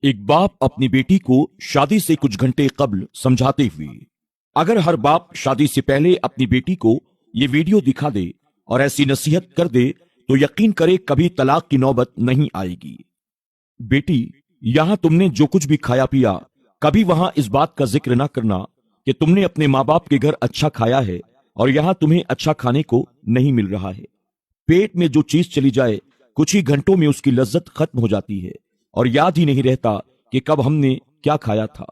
ایک باپ اپنی بیٹی کو شادی سے کچھ گھنٹے قبل سمجھاتے ہوئے، اگر ہر باپ شادی سے پہلے اپنی بیٹی کو یہ ویڈیو دکھا دے اور ایسی نصیحت کر دے تو یقین کرے کبھی طلاق کی نوبت نہیں آئے گی۔ بیٹی، یہاں تم نے جو کچھ بھی کھایا پیا، کبھی وہاں اس بات کا ذکر نہ کرنا کہ تم نے اپنے ماں باپ کے گھر اچھا کھایا ہے اور یہاں تمہیں اچھا کھانے کو نہیں مل رہا ہے۔ پیٹ میں جو چیز چلی جائے کچھ ہی گھنٹوں میں اس کی لذت ختم ہو جاتی ہے اور یاد ہی نہیں رہتا کہ کب ہم نے کیا کھایا تھا۔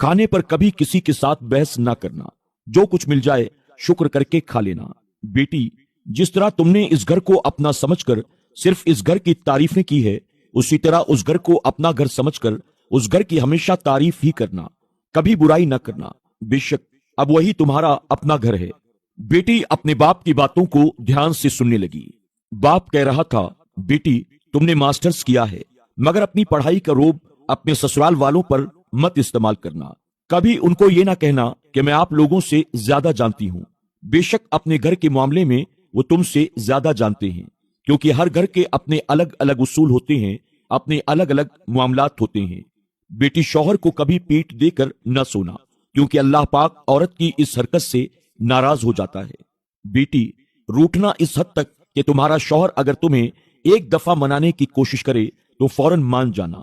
کھانے پر کبھی کسی کے ساتھ بحث نہ کرنا، جو کچھ مل جائے شکر کر کے کھا لینا۔ بیٹی، جس طرح تم نے اس گھر کو اپنا سمجھ کر صرف اس گھر کی تعریفیں کی ہے، اسی طرح اس گھر کو اپنا گھر سمجھ کر اس گھر کی ہمیشہ تعریف ہی کرنا، کبھی برائی نہ کرنا۔ بے شک اب وہی تمہارا اپنا گھر ہے۔ بیٹی اپنے باپ کی باتوں کو دھیان سے سننے لگی۔ باپ کہہ رہا تھا، بیٹی تم نے ماسٹرز کیا ہے، مگر اپنی پڑھائی کا روب اپنے سسرال والوں پر مت استعمال کرنا۔ کبھی ان کو یہ نہ کہنا کہ میں آپ لوگوں سے زیادہ جانتی ہوں۔ بے شک اپنے گھر کے معاملے میں وہ تم سے زیادہ جانتے ہیں، کیونکہ ہر گھر کے اپنے الگ الگ اصول ہوتے ہیں، اپنے الگ الگ معاملات ہوتے ہیں۔ بیٹی، شوہر کو کبھی پیٹ دے کر نہ سونا، کیونکہ اللہ پاک عورت کی اس حرکت سے ناراض ہو جاتا ہے۔ بیٹی، روٹھنا اس حد تک کہ تمہارا شوہر اگر تمہیں ایک دفعہ منانے کی کوشش کرے تو فوراً مان جانا،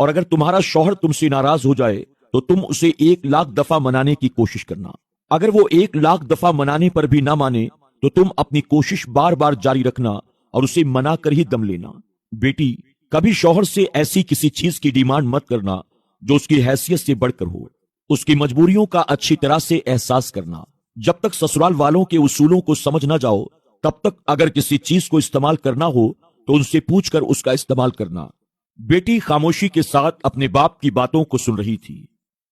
اور اگر تمہارا شوہر تم سے ناراض ہو جائے تو تم اسے 1,00,000 دفعہ منانے کی کوشش کرنا۔ اگر وہ 1,00,000 دفعہ منانے پر بھی نہ مانے تو تم اپنی کوشش بار بار جاری رکھنا اور اسے منا کر ہی دم لینا۔ بیٹی، کبھی شوہر سے ایسی کسی چیز کی ڈیمانڈ مت کرنا جو اس کی حیثیت سے بڑھ کر ہو۔ اس کی مجبوریوں کا اچھی طرح سے احساس کرنا۔ جب تک سسرال والوں کے اصولوں کو سمجھ نہ جاؤ تب تک اگر کسی چیز کو استعمال کرنا ہو تو ان سے پوچھ کر اس کا استعمال کرنا۔ بیٹی خاموشی کے ساتھ اپنے باپ کی باتوں کو سن رہی تھی۔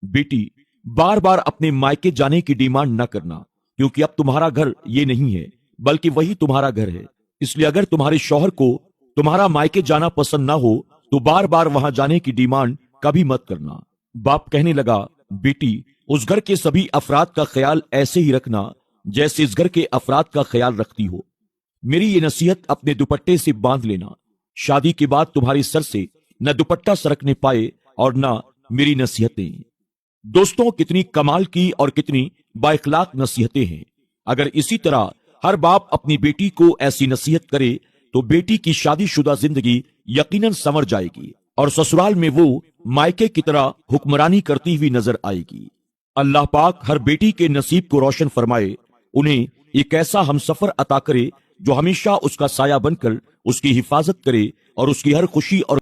بیٹی، بار بار اپنے مائکے جانے کی ڈیمانڈ نہ کرنا، کیونکہ اب تمہارا گھر یہ نہیں ہے بلکہ وہی تمہارا گھر ہے۔ اس لیے اگر تمہارے شوہر کو تمہارا مائکے جانا پسند نہ ہو تو بار بار وہاں جانے کی ڈیمانڈ کبھی مت کرنا۔ باپ کہنے لگا، بیٹی اس گھر کے سبھی افراد کا خیال ایسے ہی رکھنا جیسے اس گھر کے افراد کا خیال رکھتی ہو۔ میری یہ نصیحت اپنے دوپٹے سے باندھ لینا۔ شادی کے بعد تمہارے سر سے نہ دوپٹہ سرکنے پائے اور نہ میری نصیحتیں۔ دوستوں، کتنی کمال کی اور کتنی با اخلاق نصیحتیں ہیں۔ اگر اسی طرح ہر باپ اپنی بیٹی کو ایسی نصیحت کرے تو بیٹی کی شادی شدہ زندگی یقیناً سنور جائے گی اور سسرال میں وہ مائکے کی طرح حکمرانی کرتی ہوئی نظر آئے گی۔ اللہ پاک ہر بیٹی کے نصیب کو روشن فرمائے، انہیں ایک ایسا ہم سفر عطا کرے جو ہمیشہ اس کا سایہ بن کر اس کی حفاظت کرے اور اس کی ہر خوشی اور